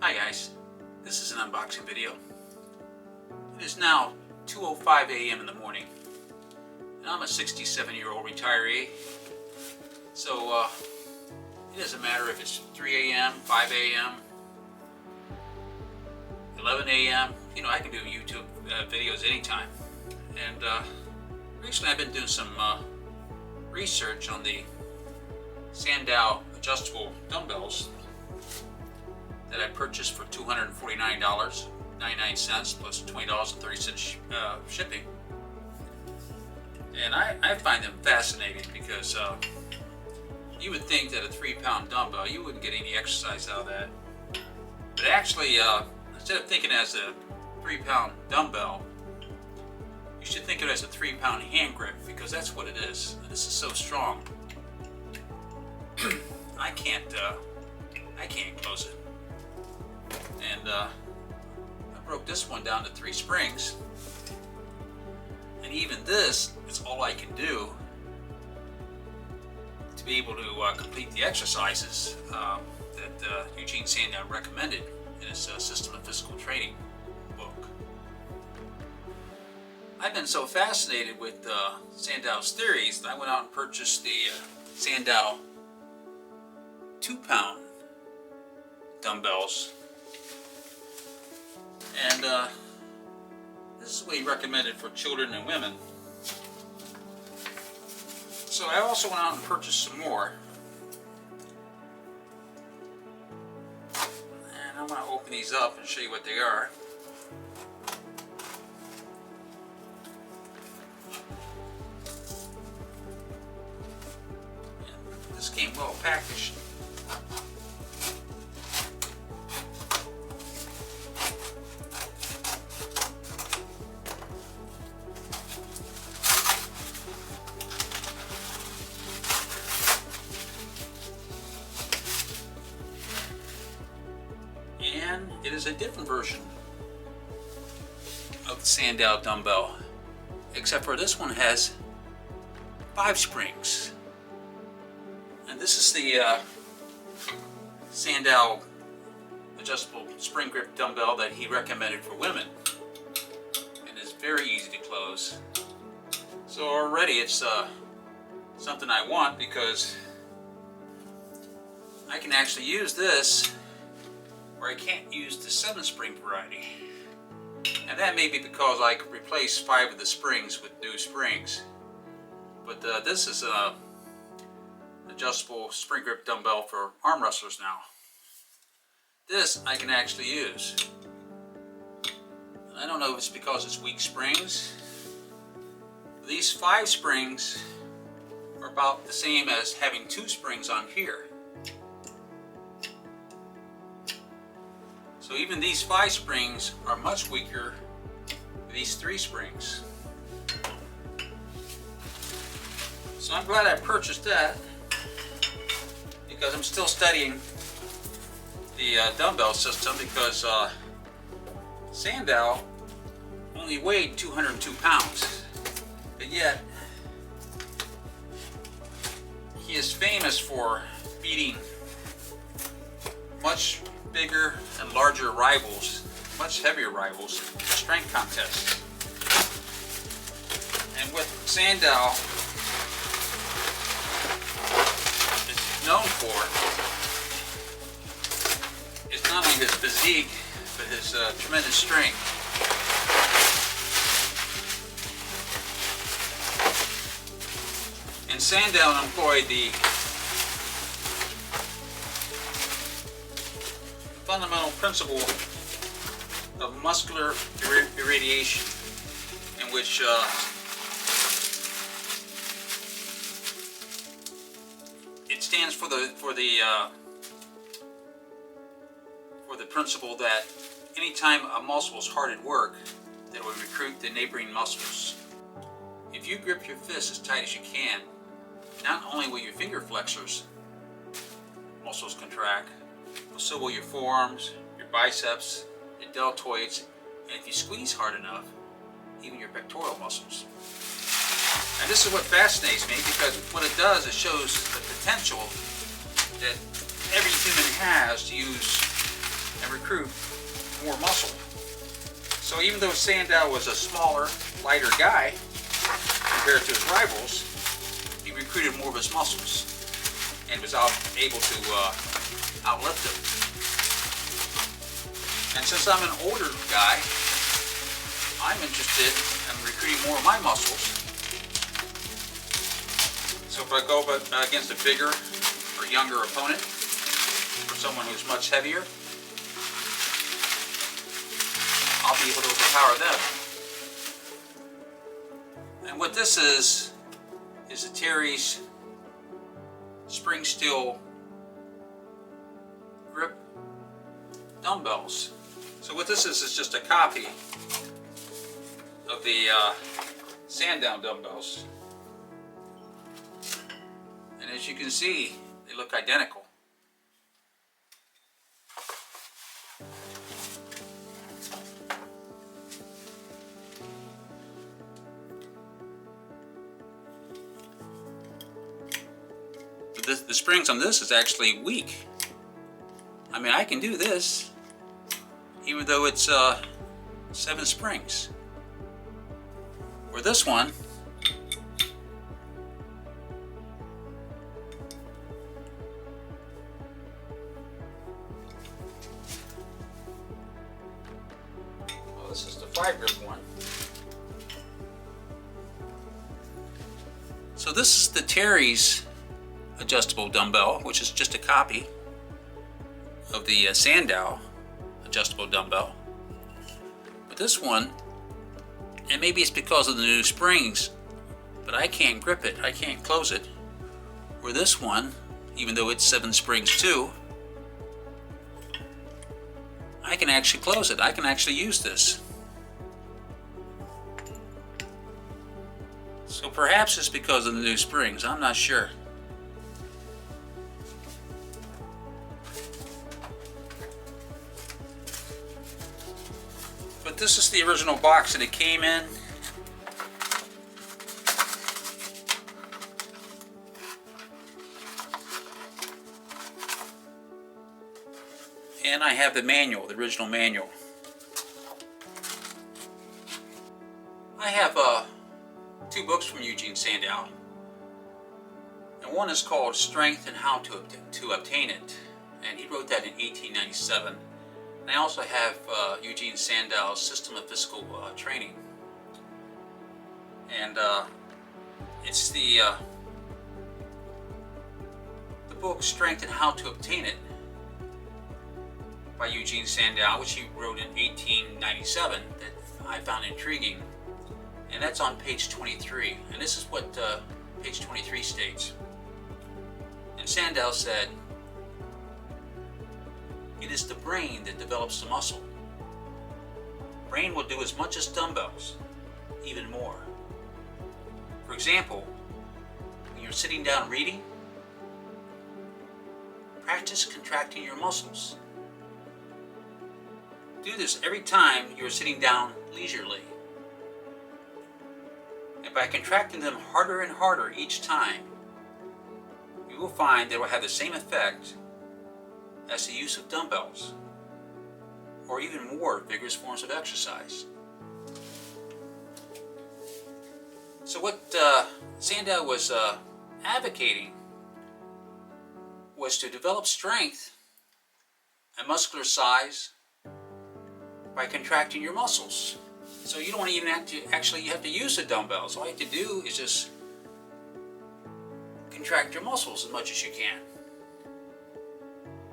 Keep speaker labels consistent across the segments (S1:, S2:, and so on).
S1: Hi guys, this is an unboxing video. It is now 2:05 a.m. in the morning, and I'm a 67-year-old retiree, so it doesn't matter if it's 3 a.m., 5 a.m., 11 a.m., you know, I can do YouTube videos anytime. And recently I've been doing some research on the Sandow adjustable dumbbells that I purchased for $249.99 plus $20.30 shipping. And I find them fascinating because you would think that a 3-pound dumbbell, you wouldn't get any exercise out of that. But actually, instead of thinking as a 3-pound dumbbell, you should think of it as a 3-pound hand grip, because that's what it is. This is so strong. I can't close it. And I broke this one down to 3 springs. And even this is all I can do to be able to complete the exercises that Eugene Sandow recommended in his System of Physical Training book. I've been so fascinated with Sandow's theories that I went out and purchased the Sandow 2-pound dumbbells. And this is what he recommended for children and women. So I also went out and purchased some more. And I'm going to open these up and show you what they are. And this came well packaged. And it is a different version of the Sandow dumbbell, except for this one has 5 springs. And this is the Sandow adjustable spring grip dumbbell that he recommended for women, and it's very easy to close. So already it's something I want, because I can actually use this where I can't use the 7-spring variety. And that may be because I could replace 5 of the springs with new springs. But this is an adjustable spring grip dumbbell for arm wrestlers now. This I can actually use. I don't know if it's because it's weak springs. These 5 springs are about the same as having 2 springs on here. So even these 5 springs are much weaker than these 3 springs. So I'm glad I purchased that, because I'm still studying the dumbbell system, because Sandow only weighed 202 pounds, but yet he is famous for beating much bigger and larger rivals, much heavier rivals, in strength contests. And what Sandow is known for is not only his physique, but his tremendous strength. And Sandow employed the fundamental principle of muscular irradiation, in which it stands for the principle that anytime a muscle is hard at work, that it will recruit the neighboring muscles. If you grip your fist as tight as you can, not only will your finger flexors muscles contract, but so will your forearms, your biceps, your deltoids, and if you squeeze hard enough, even your pectoral muscles. And this is what fascinates me, because what it does, it shows the potential that every human has to use and recruit more muscle. So even though Sandow was a smaller, lighter guy compared to his rivals, he recruited more of his muscles and was able to outlift them. And since I'm an older guy, I'm interested in recruiting more of my muscles. So if I go against a bigger or younger opponent, or someone who's much heavier, I'll be able to overpower them. And what this is the Terry's spring steel grip dumbbells. So what this is just a copy of the Sandow dumbbells. And as you can see, they look identical. The springs on this is actually weak. I mean, I can do this even though it's 7 springs. Or this one, oh, this is the 5 grip one. So this is the Terry's adjustable dumbbell, which is just a copy of the Sandow adjustable dumbbell. But this one, and maybe it's because of the new springs, but I can't grip it, I can't close it. Where this one, even though it's 7 springs too, I can actually close it, I can actually use this. So perhaps it's because of the new springs, I'm not sure. But this is the original box that it came in. And I have the manual, the original manual. I have 2 books from Eugene Sandow. And one is called Strength and How to Obtain It. And he wrote that in 1897. And I also have Eugene Sandow's System of Physical Training. And it's the book Strength and How to Obtain It by Eugene Sandow, which he wrote in 1897, that I found intriguing. And that's on page 23. And this is what page 23 states. And Sandow said, "It is the brain that develops the muscle. Brain will do as much as dumbbells, even more. For example, when you're sitting down reading, practice contracting your muscles. Do this every time you're sitting down leisurely. And by contracting them harder and harder each time, you will find they will have the same effect as the use of dumbbells, or even more vigorous forms of exercise." So what Sandow was advocating was to develop strength and muscular size by contracting your muscles. So you don't even have to you have to use the dumbbells. All you have to do is just contract your muscles as much as you can.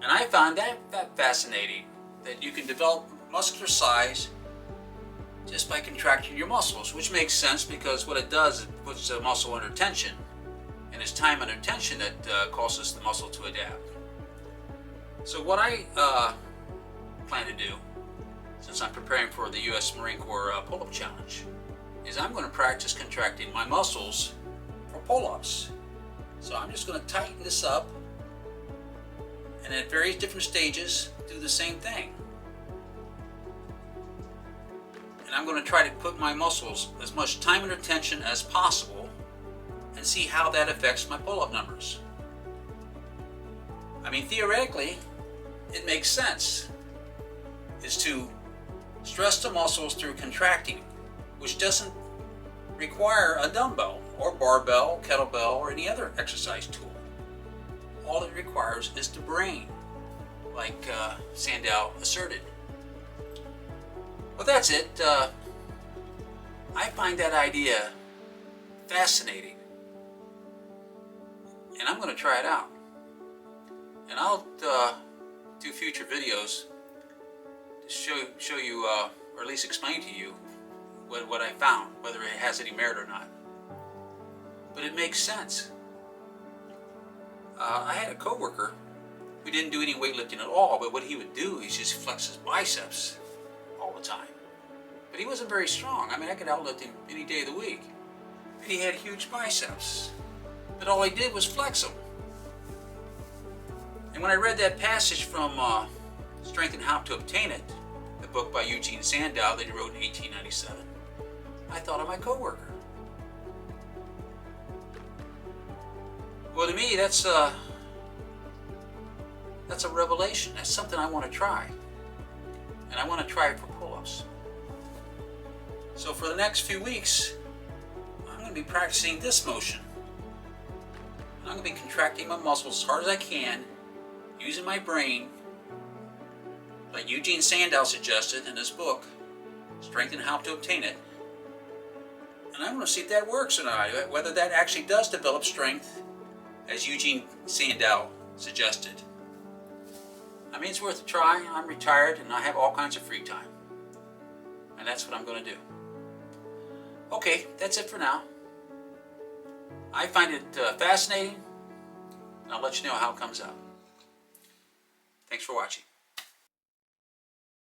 S1: And I found that fascinating, that you can develop muscular size just by contracting your muscles, which makes sense because what it does is it puts the muscle under tension. And it's time under tension that causes the muscle to adapt. So what I plan to do, since I'm preparing for the U.S. Marine Corps pull-up challenge, is I'm going to practice contracting my muscles for pull-ups. So I'm just going to tighten this up, and at various different stages, do the same thing. And I'm going to try to put my muscles as much time under tension as possible and see how that affects my pull-up numbers. I mean, theoretically, it makes sense. is to stress the muscles through contracting, which doesn't require a dumbbell or barbell, kettlebell, or any other exercise tool. All it requires is the brain, like Sandow asserted. Well, that's it. I find that idea fascinating, and I'm going to try it out. And I'll do future videos to show you, or at least explain to you what I found, whether it has any merit or not. But it makes sense. I had a coworker who didn't do any weightlifting at all, but what he would do is just flex his biceps all the time. But he wasn't very strong. I mean, I could outlift him any day of the week. But he had huge biceps. But all he did was flex them. And when I read that passage from Strength and How to Obtain It, the book by Eugene Sandow that he wrote in 1897, I thought of my coworker. Well, to me, that's a revelation. That's something I want to try. And I want to try it for pull-ups. So for the next few weeks, I'm going to be practicing this motion. I'm going to be contracting my muscles as hard as I can, using my brain, like Eugene Sandow suggested in his book, Strength and How to Obtain It. And I'm going to see if that works or not, whether that actually does develop strength, as Eugene Sandow suggested. I mean, it's worth a try. I'm retired and I have all kinds of free time. And that's what I'm going to do. Okay, that's it for now. I find it fascinating, and I'll let you know how it comes out. Thanks for watching.